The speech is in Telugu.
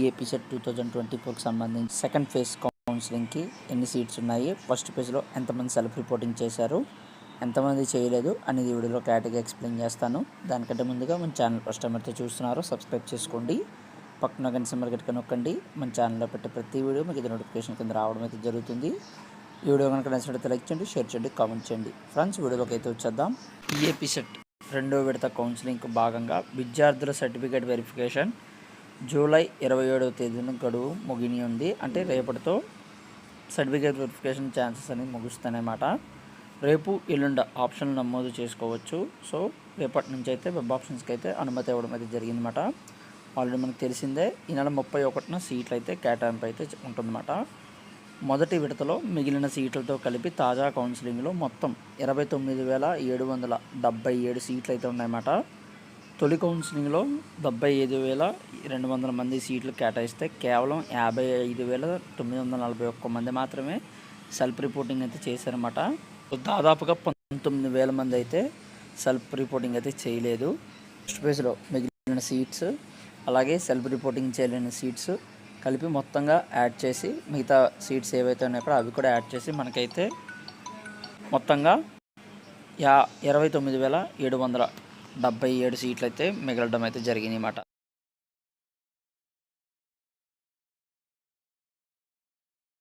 ఏపీ సెట్ 2024కి సంబంధించి సెకండ్ ఫేజ్ కౌన్సిలింగ్కి ఎన్ని సీట్స్ ఉన్నాయి, ఫస్ట్ ఫేజ్లో ఎంతమంది సెల్ఫ్ రిపోర్టింగ్ చేశారు, ఎంతమంది చేయలేదు అనేది వీడియోలో క్లారిటీగా ఎక్స్ప్లెయిన్ చేస్తాను. దానికంటే ముందుగా మన ఛానల్ ఫస్ట్ టైం అయితే చూస్తున్నారు, సబ్స్క్రైబ్ చేసుకోండి. పక్కన గంట సింబల్ గట్టిగా నొక్కండి. మన ఛానల్లో పెట్టే ప్రతి వీడియో మీకు ఇది నోటిఫికేషన్ కింద రావడం అయితే జరుగుతుంది. ఈ వీడియో కనుక నచ్చినట్లయితే లైక్ చేయండి, షేర్ చేయండి, కామెంట్ చేయండి. ఫ్రెండ్స్, వీడియోలోకి అయితే వచ్చేద్దాం. ఏపీ సెట్ రెండో విడత కౌన్సిలింగ్కు భాగంగా విద్యార్థుల సర్టిఫికేట్ వెరిఫికేషన్ జూలై 27వ తేదీన గడువు ముగిని ఉంది. అంటే రేపటితో సర్టిఫికేట్ వెరిఫికేషన్ ఛాన్సెస్ అనేది ముగుస్తాయన్నమాట. రేపు ఎల్లుండ ఆప్షన్లు నమోదు చేసుకోవచ్చు. సో రేపటి నుంచి అయితే వెబ్ ఆప్షన్స్కి అయితే అనుమతి ఇవ్వడం అయితే జరిగిందన్నమాట. ఆల్రెడీ మనకు తెలిసిందే, ఈ నెల 31న సీట్లు అయితే కేటాయింపు అయితే ఉంటుందన్నమాట. మొదటి విడతలో మిగిలిన సీట్లతో కలిపి తాజా కౌన్సిలింగ్లో మొత్తం 29,777 సీట్లు అయితే ఉన్నాయన్నమాట. తొలి కౌన్సిలింగ్లో 75,200 మంది సీట్లు కేటాయిస్తే కేవలం 55,941 మంది మాత్రమే సెల్ఫ్ రిపోర్టింగ్ అయితే చేశారన్నమాట. దాదాపుగా 19,000 మంది అయితే సెల్ఫ్ రిపోర్టింగ్ అయితే చేయలేదు. ఫస్ట్ ఫేజ్లో మిగిలిన సీట్స్ అలాగే సెల్ఫ్ రిపోర్టింగ్ చేయలేని సీట్స్ కలిపి మొత్తంగా యాడ్ చేసి మిగతా సీట్స్ ఏవైతే ఉన్నాయో కూడా అవి కూడా యాడ్ చేసి మనకైతే మొత్తంగా 29,777 సీట్లు అయితే మిగలడం అయితే జరిగింది అన్నమాట.